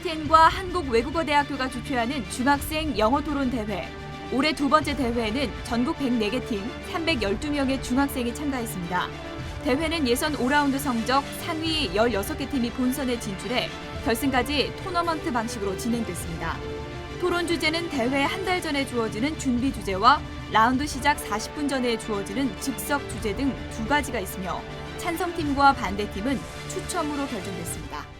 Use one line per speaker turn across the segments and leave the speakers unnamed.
YTN과 한국외국어대학교가 주최하는 중학생 영어토론 대회. 올해 두 번째 대회에는 전국 104개 팀 312명의 중학생이 참가했습니다. 대회는 예선 5라운드 성적 상위 16개 팀이 본선에 진출해 결승까지 토너먼트 방식으로 진행됐습니다. 토론 주제는 대회 한 달 전에 주어지는 준비 주제와 라운드 시작 40분 전에 주어지는 즉석 주제 등 두 가지가 있으며 찬성팀과 반대팀은 추첨으로 결정됐습니다.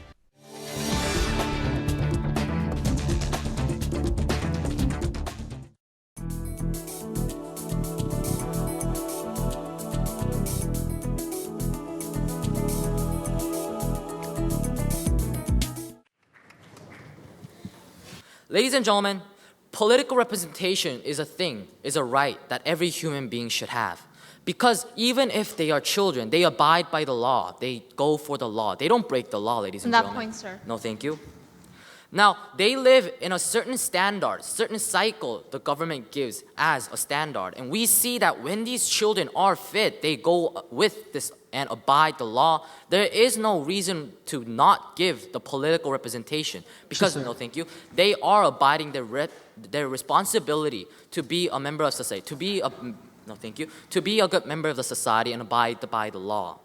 Ladies and gentlemen, political representation is a thing, is a right that every human being should have. Because even if they are children, they abide by the law. They go for the law. They don't break the law, ladies and
On that
gentlemen.
point, sir.
No, thank you. Now, they live in a certain standard, certain cycle the government gives as a standard. And we see that when these children are fit, they go with this and abide the law. There is no reason to not give the political representation. Because, no, thank you, they are abiding their responsibility to be a member of society, to be a, no, thank you, to be a good member of the society and abide by the law.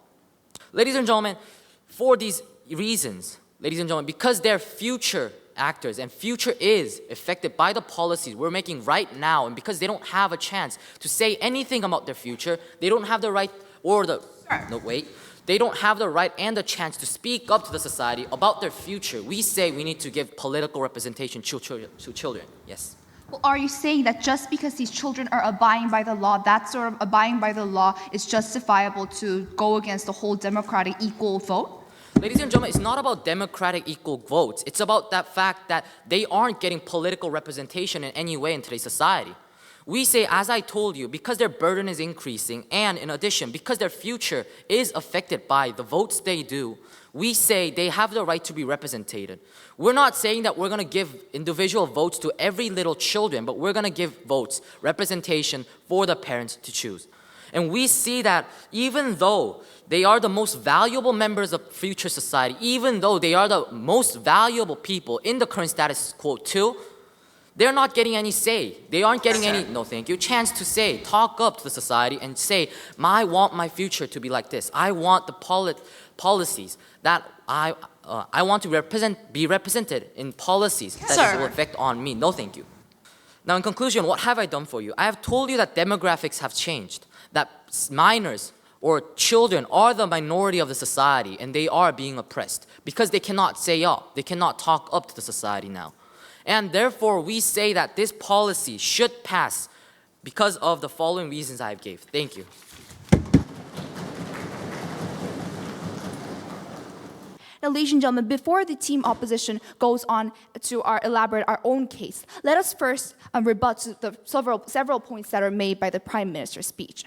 Ladies and gentlemen, for these reasons, ladies and gentlemen, because they're future actors and future is affected by the policies we're making right now, and because they don't have a chance to say anything about their future, they don't have the right or the, no wait, they don't have the right and the chance to speak up to the society about their future. We say we need to give political representation to children. Yes.
Well, are you saying that just because these children are abiding by the law, that sort of abiding by the law is justifiable to go against the whole democratic equal vote?
Ladies and gentlemen, it's not about democratic equal votes. It's about that fact that they aren't getting political representation in any way in today's society. We say, as I told you, because their burden is increasing, and in addition, because their future is affected by the votes they do, we say they have the right to be represented. We're not saying that we're going to give individual votes to every little children, but we're going to give votes, representation for the parents to choose. And we see that even though they are the most valuable members of future society, even though they are the most valuable people in the current status quo too, they're not getting any say. They aren't getting any, no thank you, chance to say, talk up to the society and say, I want my future to be like this. I want the policies that I want to be represented in policies that will affect on me. No thank you. Now in conclusion, what have I done for you? I have told you that demographics have changed, that minors or children are the minority of the society and they are being oppressed because they cannot say up, they cannot talk up to the society now. And therefore, we say that this policy should pass because of the following reasons I gave. Thank you.
Now, ladies and gentlemen, before the team opposition goes on to elaborate our own case, let us first rebut the several points that are made by the Prime Minister's speech.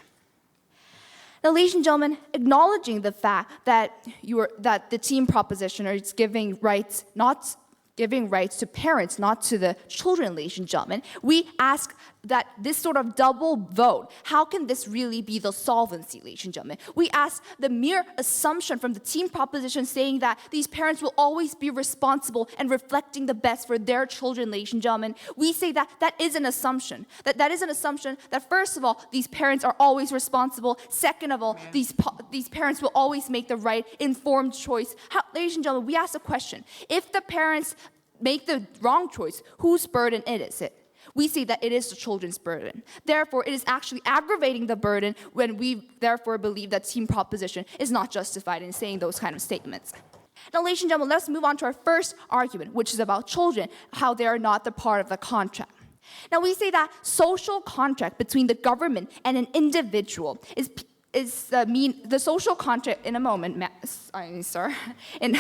Now, ladies and gentlemen, acknowledging the fact that the team proposition is giving rights to parents, not to the children, ladies and gentlemen, we ask that this sort of double vote, how can this really be the solvency, ladies and gentlemen? We ask the mere assumption from the team proposition saying that these parents will always be responsible and reflecting the best for their children, ladies and gentlemen. We say that that is an assumption. That is an assumption that, first of all, these parents are always responsible. Second of all, these parents will always make the right, informed choice. Ladies and gentlemen, we ask the question, if the parents make the wrong choice, whose burden is it? We say that it is the children's burden. Therefore, it is actually aggravating the burden when we therefore believe that team proposition is not justified in saying those kind of statements. Now, ladies and gentlemen, let's move on to our first argument, which is about children, how they are not the part of the contract. Now, we say that social contract between the government and an individual is the social contract in a moment, sir. And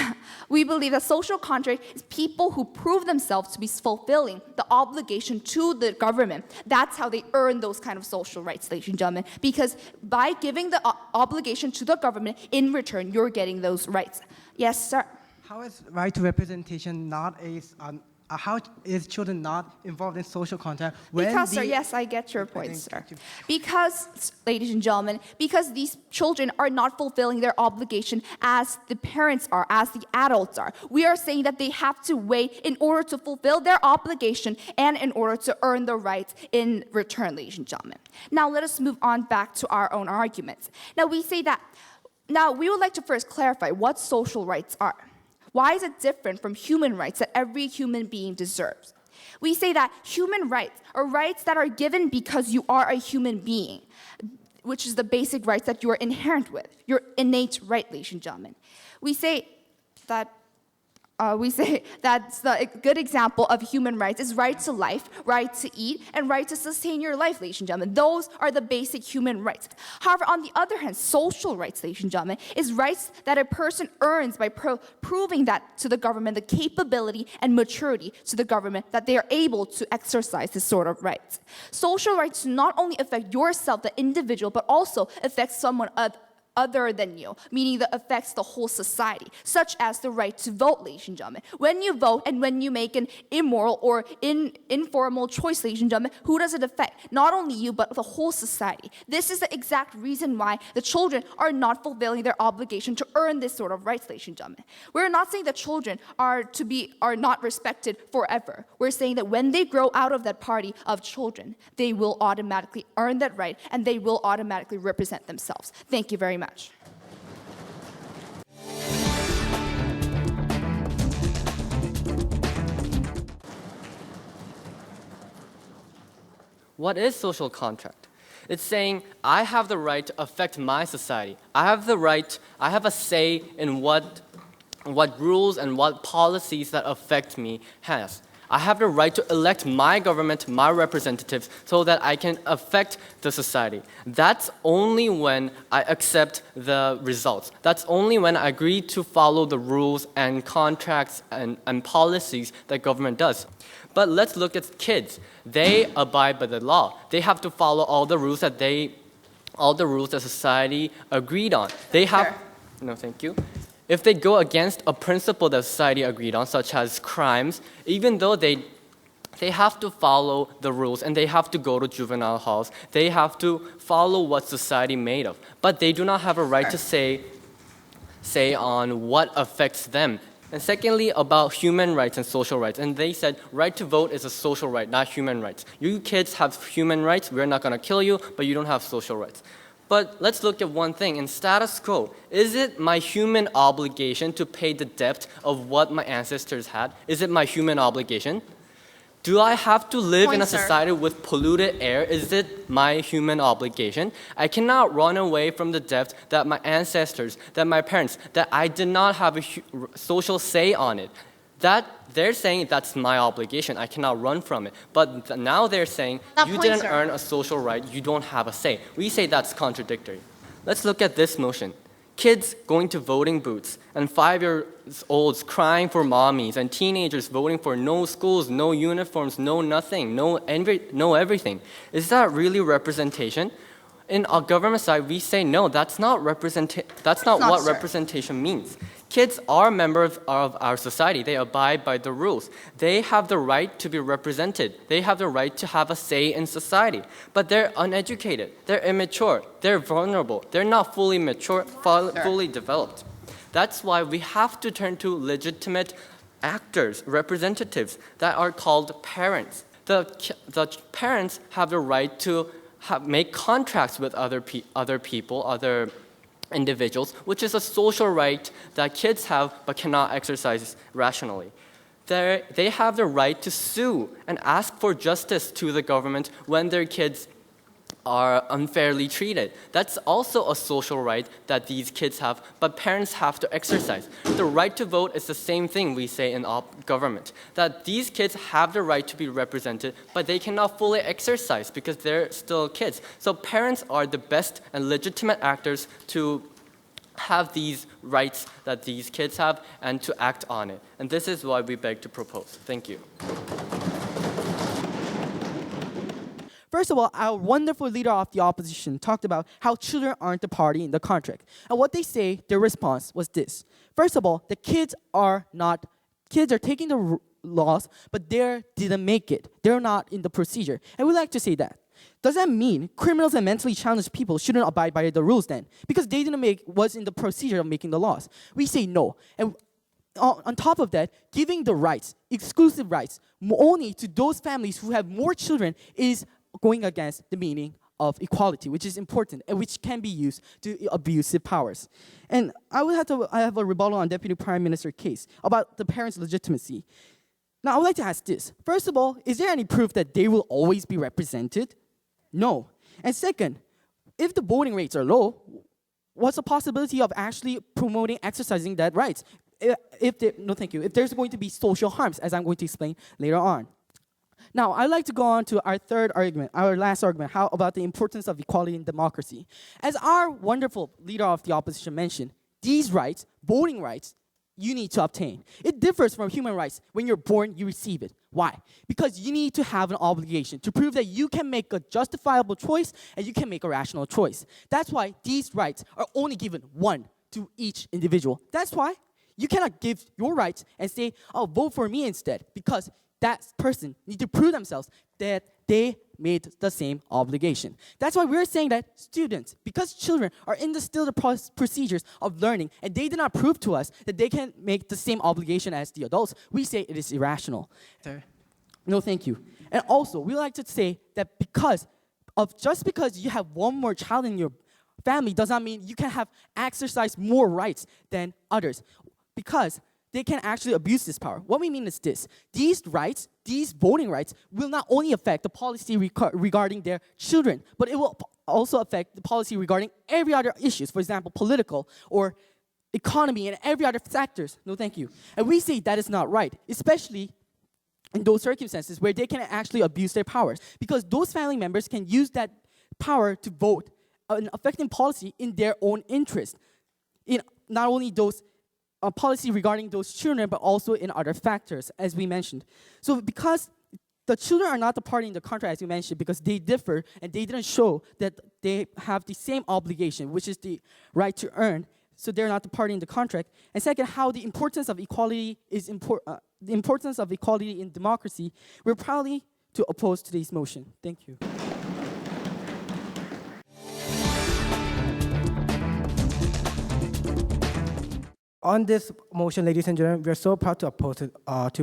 we believe that social contract is people who prove themselves to be fulfilling the obligation to the government. That's how they earn those kind of social rights, ladies and gentlemen. Because by giving the obligation to the government, in return, you're getting those rights. Yes, sir.
How is right to representation not an how is children not involved in social contact when
Because, sir,
the-
yes, I get your point,
Thank
sir.
you.
Because, ladies and gentlemen, because these children are not fulfilling their obligation as the parents are, as the adults are. We are saying that they have to wait in order to fulfill their obligation and in order to earn the rights in return, ladies and gentlemen. Now, let us move on back to our own arguments. Now, we would like to first clarify what social rights are. Why is it different from human rights that every human being deserves? We say that human rights are rights that are given because you are a human being, which is the basic rights that you are inherent with, your innate right, ladies and gentlemen. We say that's the good example of human rights is right to life, right to eat, and right to sustain your life, ladies and gentlemen. Those are the basic human rights. However, on the other hand, social rights, ladies and gentlemen, is rights that a person earns by proving that to the government, the capability and maturity to the government that they are able to exercise this sort of rights. Social rights not only affect yourself, the individual, but also affect someone other than you, meaning that affects the whole society, such as the right to vote, ladies and gentlemen. When you vote and when you make an immoral or informal choice, ladies and gentlemen, who does it affect? Not only you, but the whole society. This is the exact reason why the children are not fulfilling their obligation to earn this sort of rights, ladies and gentlemen. We're not saying that children are not respected forever. We're saying that when they grow out of that party of children, they will automatically earn that right and they will automatically represent themselves. Thank you very much.
What is social contract? It's saying I have the right to affect my society. I have a say in what rules and what policies that affect me has. I have the right to elect my government, my representatives, so that I can affect the society. That's only when I accept the results. That's only when I agree to follow the rules and contracts and policies that government does. But let's look at kids. They abide by the law. They have to follow all the rules that society agreed on. They have,
Sure.
No, thank you. If they go against a principle that society agreed on, such as crimes, even though they have to follow the rules and they have to go to juvenile halls, they have to follow what society made of. But they do not have a right to say on what affects them. And secondly, about human rights and social rights. And they said right to vote is a social right, not human rights. You kids have human rights, we're not going to kill you, but you don't have social rights. But let's look at one thing. In status quo, is it my human obligation to pay the debt of what my ancestors had? Is it my human obligation? Do I have to live in a society with polluted air? Is it my human obligation? I cannot run away from the debt that my ancestors, that my parents, that I did not have a social say on it. That they're saying that's my obligation. I cannot run from it. But now they're saying you didn't earn a social right. You don't have a say. We say that's contradictory. Let's look at this motion. Kids going to voting booths and 5-year-olds crying for mommies and teenagers voting for no schools, no uniforms, no nothing, no everything. Is that really representation? In our government side, we say no. That's not what representation means. Kids are members of our society. They abide by the rules. They have the right to be represented. They have the right to have a say in society. But they're uneducated. They're immature. They're vulnerable. They're not fully mature, fully developed. That's why we have to turn to legitimate actors, representatives that are called parents. The parents have the right to make contracts with other people, other individuals, which is a social right that kids have but cannot exercise rationally. They have the right to sue and ask for justice to the government when their kids are unfairly treated. That's also a social right that these kids have, but parents have to exercise. The right to vote is the same thing we say in government, that these kids have the right to be represented, but they cannot fully exercise because they're still kids. So parents are the best and legitimate actors to have these rights that these kids have and to act on it. And this is why we beg to propose. Thank you.
First of all, our wonderful leader of the opposition talked about how children aren't the party in the contract. And what they say, their response was this. First of all, the kids are taking the laws, but they didn't make it. They're not in the procedure. And we like to say that. Does that mean criminals and mentally challenged people shouldn't abide by the rules then? Because they didn't was in the procedure of making the laws. We say no. And on top of that, giving the rights, exclusive rights, only to those families who have more children is going against the meaning of equality, which is important and which can be used to abusive powers. And I have a rebuttal on Deputy Prime Minister's case about the parents' legitimacy. Now, I would like to ask this. First of all, is there any proof that they will always be represented? No. And second, if the voting rates are low, what's the possibility of actually promoting exercising that rights? If there's going to be social harms, as I'm going to explain later on. Now, I'd like to go on to our last argument, how about the importance of equality in democracy. As our wonderful leader of the opposition mentioned, these rights, voting rights, you need to obtain. It differs from human rights. When you're born, you receive it. Why? Because you need to have an obligation to prove that you can make a justifiable choice and you can make a rational choice. That's why these rights are only given one to each individual. That's why you cannot give your rights and say, oh, vote for me instead, because that person needs to prove themselves that they made the same obligation. That's why we're saying that students, because children are still the procedures of learning, and they did not prove to us that they can make the same obligation as the adults, we say it is irrational. Sir? No, thank you. And also, we like to say that just because you have one more child in your family does not mean you can have exercise more rights than others, because they can actually abuse this power. What we mean is this. These rights, these voting rights, will not only affect the policy regarding their children, but it will also affect the policy regarding every other issues, for example, political or economy and every other sectors. No, thank you. And we say that is not right, especially in those circumstances where they can actually abuse their powers, because those family members can use that power to vote in affecting policy in their own interest, in not only those policy regarding those children, but also in other factors, as we mentioned. So because the children are not the party in the contract, as you mentioned, because they differ and they didn't show that they have the same obligation, which is the right to earn, so they're not the party in the contract. And second, how the importance of equality the importance of equality in democracy, we're proudly to oppose today's motion. Thank you.
On this motion, ladies and gentlemen, we are so proud to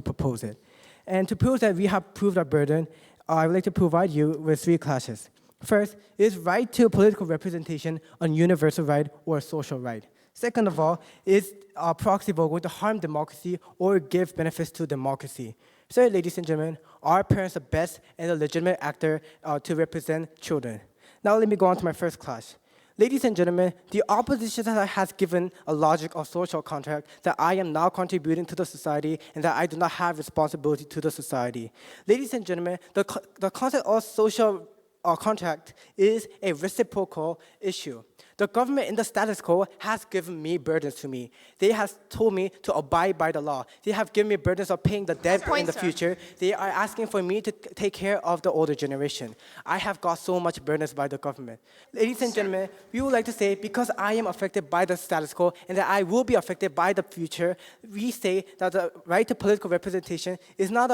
propose it. And to prove that we have proved our burden, I would like to provide you with 3 classes. First, is right to political representation a universal right or a social right? Second of all, is a proxy vote going to harm democracy or give benefits to democracy? So, ladies and gentlemen, are parents the best and the legitimate actor to represent children? Now let me go on to my first class. Ladies and gentlemen, the opposition has given a logic of social contract that I am now contributing to the society and that I do not have responsibility to the society. Ladies and gentlemen, the concept of social contract is a reciprocal issue. The government in the status quo has given me burdens to me. They have told me to abide by the law. They have given me burdens of paying the debt in the future. They are asking for me to take care of the older generation. I have got so much burdens by the government. Ladies and gentlemen, we would like to say, because I am affected by the status quo and that I will be affected by the future, we say that the right to political representation is not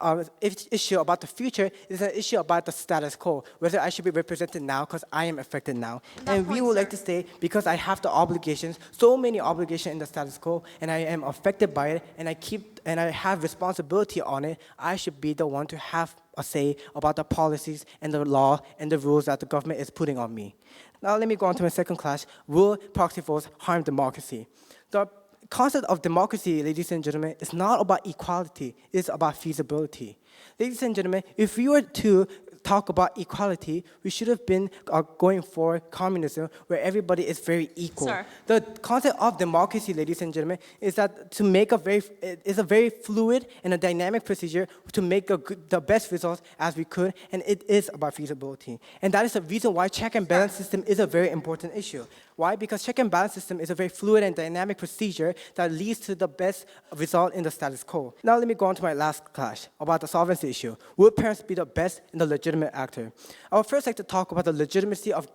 an issue about the future, it is an issue about the status quo, whether I should be represented now because I am affected now. And we would like to say, because I have the obligations, so many obligations in the status quo, and I am affected by it, and I have responsibility on it, I should be the one to have a say about the policies and the law and the rules that the government is putting on me. Now let me go on to my second class, will proxy votes harm democracy? The concept of democracy, ladies and gentlemen, is not about equality, it's about feasibility. Ladies and gentlemen, if we were to talk about equality, we should have been going for communism, where everybody is very equal.
Sir.
The concept of democracy, ladies and gentlemen, is that to make a very fluid and a dynamic procedure to make the best results as we could, and it is about feasibility. And that is the reason why check and balance system is a very important issue. Why? Because check and balance system is a very fluid and dynamic procedure that leads to the best result in the status quo. Now let me go on to my last class about the solvency issue. Will parents be the best and the legitimate actor? I would first like to talk about the legitimacy of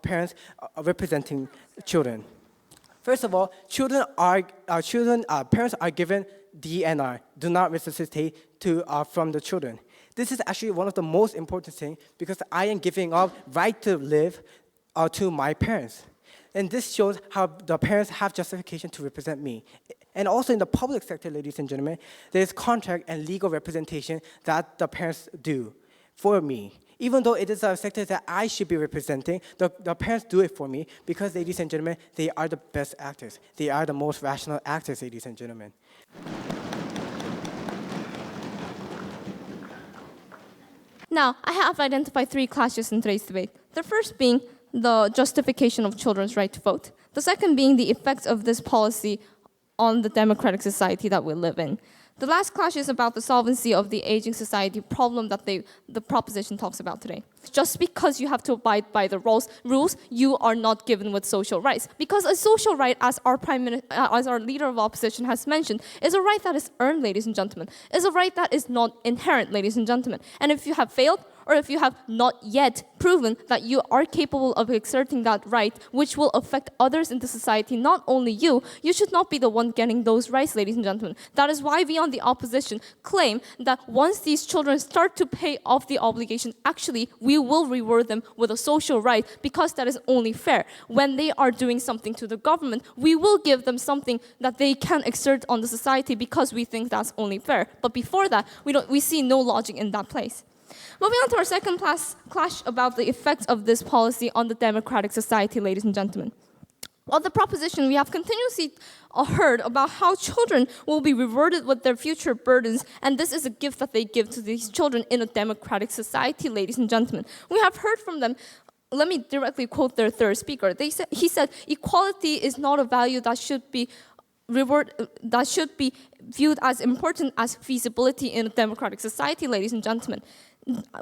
parents representing children. First of all, parents are given DNR, do not resuscitate from the children. This is actually one of the most important things because I am giving up right to live to my parents. And this shows how the parents have justification to represent me. And also in the public sector, ladies and gentlemen, there's contract and legal representation that the parents do for me. Even though it is a sector that I should be representing, the parents do it for me because, ladies and gentlemen, they are the best actors. They are the most rational actors, ladies and gentlemen.
Now, I have identified 3 clashes in today's debate. The first being the justification of children's right to vote. The second being the effects of this policy on the democratic society that we live in. The last clash is about the solvency of the aging society problem that the proposition talks about today. Just because you have to abide by the rules, you are not given with social rights. Because a social right, as our leader of opposition has mentioned, is a right that is earned, ladies and gentlemen. Is a right that is not inherent, ladies and gentlemen. And if you have failed, or if you have not yet proven that you are capable of exerting that right, which will affect others in the society, not only you should not be the one getting those rights, ladies and gentlemen. That is why we on the opposition claim that once these children start to pay off the obligation, actually, we will reward them with a social right because that is only fair. When they are doing something to the government, we will give them something that they can exert on the society because we think that's only fair. But before that, we see no logic in that place. Moving on to our second clash about the effects of this policy on the democratic society, ladies and gentlemen. On the proposition, we have continuously heard about how children will be rewarded with their future burdens, and this is a gift that they give to these children in a democratic society, ladies and gentlemen. We have heard from them. Let me directly quote their third speaker. He said, equality is not a value that should be viewed as important as feasibility in a democratic society, ladies and gentlemen.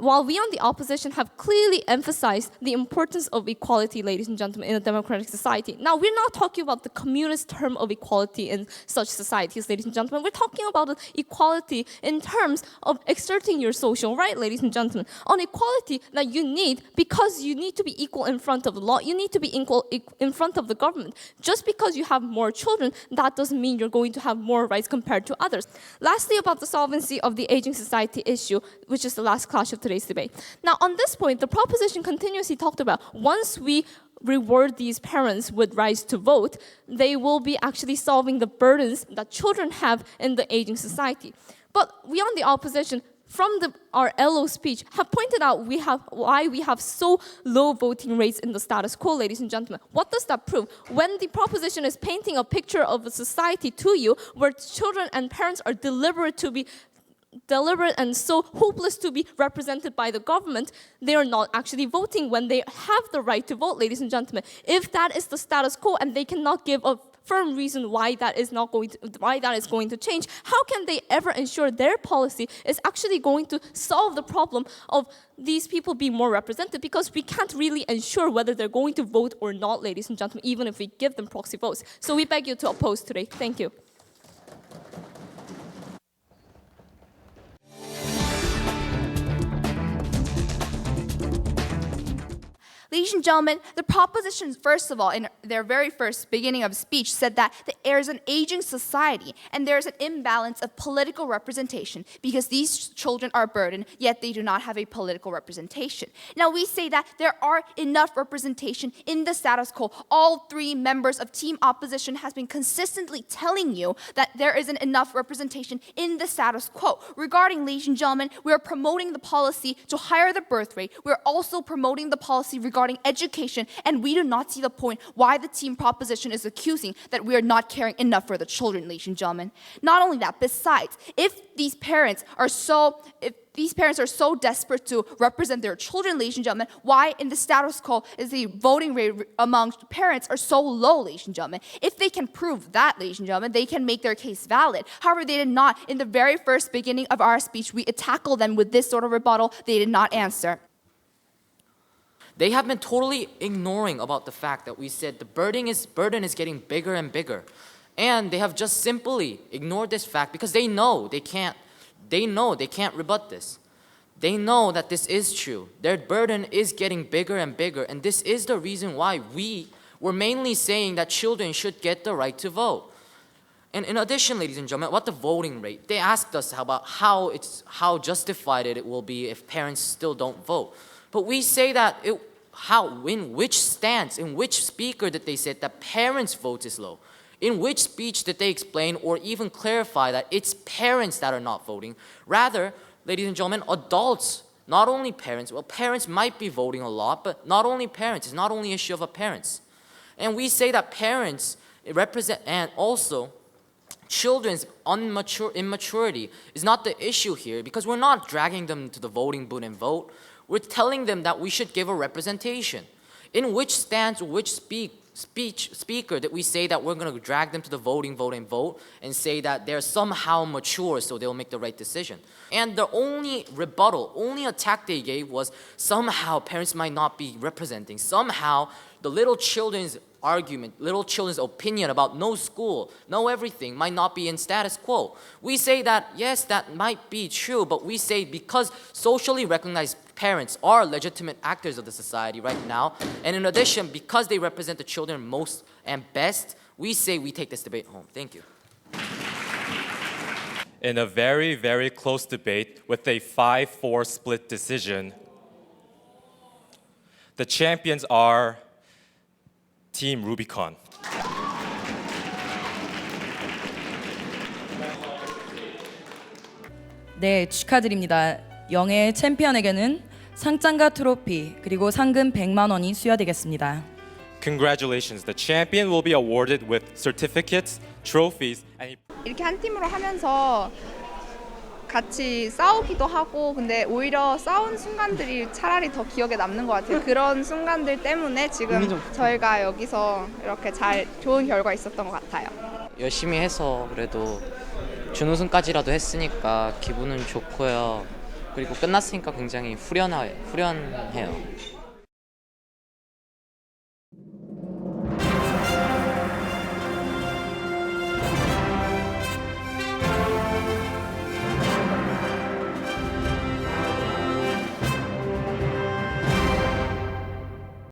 While we on the opposition have clearly emphasized the importance of equality, ladies and gentlemen, in a democratic society. Now, we're not talking about the communist term of equality in such societies, ladies and gentlemen. We're talking about equality in terms of exerting your social right, ladies and gentlemen. On equality that you need because you need to be equal in front of the law. You need to be equal in front of the government. Just because you have more children, that doesn't mean you're going to have more rights compared to others. Lastly, about the solvency of the aging society issue, which is the last clash of today's debate. Now, on this point, the proposition continuously talked about once we reward these parents with rights to vote, they will be actually solving the burdens that children have in the aging society. But we on the opposition, from our LO speech, have pointed out why we have so low voting rates in the status quo, ladies and gentlemen. What does that prove? When the proposition is painting a picture of a society to you where children and parents are deliberate and so hopeless to be represented by the government, they are not actually voting when they have the right to vote, ladies and gentlemen. If that is the status quo and they cannot give a firm reason why that is going to change, how can they ever ensure their policy is actually going to solve the problem of these people being more represented? Because we can't really ensure whether they're going to vote or not, ladies and gentlemen, even if we give them proxy votes. So we beg you to oppose today. Thank you.
Ladies and gentlemen, the proposition, first of all, in their very first beginning of speech, said that there is an aging society and there is an imbalance of political representation because these children are burdened, yet they do not have a political representation. Now, we say that there are enough representation in the status quo. All 3 members of Team Opposition has been consistently telling you that there isn't enough representation in the status quo. Regarding, ladies and gentlemen, we are promoting the policy to higher the birth rate. We're also promoting the policy regarding education, and we do not see the point why the Team Proposition is accusing that we are not caring enough for the children, ladies and gentlemen. Not only that, besides, if these parents are so desperate to represent their children, ladies and gentlemen, why in the status quo is the voting rate among parents are so low, ladies and gentlemen? If they can prove that, ladies and gentlemen, they can make their case valid. However, they did not. In the very first beginning of our speech, we tackled them with this sort of rebuttal. They did not answer.
They have been totally ignoring about the fact that we said the burden is getting bigger and bigger. And they have just simply ignored this fact because they know they can't rebut this. They know that this is true. Their burden is getting bigger and bigger, and this is the reason why we were mainly saying that children should get the right to vote. And in addition, ladies and gentlemen, about the voting rate, they asked us about how justified it will be if parents still don't vote. But we say that in which stance, in which speaker did they say that parents' vote is low? In which speech did they explain or even clarify that it's parents that are not voting? Rather, ladies and gentlemen, adults, not only parents, well, parents might be voting a lot, but not only parents, it's not only an issue of parents. And we say that parents represent, and also children's immaturity is not the issue here, because we're not dragging them to the voting booth and vote. We're telling them that we should give a representation. In which stance, which speaker that we say that we're going to drag them to the voting vote and vote and say that they're somehow mature so they'll make the right decision. And the only rebuttal, only attack they gave was somehow parents might not be representing. Somehow the little children's argument, little children's opinion about no school, no everything might not be in status quo. We say that, yes, that might be true, but we say because socially recognized parents are legitimate actors of the society right now, and in addition, because they represent the children most and best, we say we take this debate home. Thank you.
In a very, very close debate with a 5-4 split decision, the champions are Team Rubicon.
네, 축하드립니다. 영예의 챔피언에게는 상장과 트로피 그리고 상금 100만 원이 수여되겠습니다.
Congratulations, the champion will be awarded with certificates, trophies, and
이렇게 한 팀으로 하면서 같이 싸우기도 하고 근데 오히려 싸운 순간들이 차라리 더 기억에 남는 것 같아요. 그런 순간들 때문에 지금 저희가 여기서 이렇게 좋은 결과 있었던 것 같아요.
열심히 해서 그래도 준우승까지라도 했으니까 기분은 좋고요. 그리고 끝났으니까 굉장히 후련해요.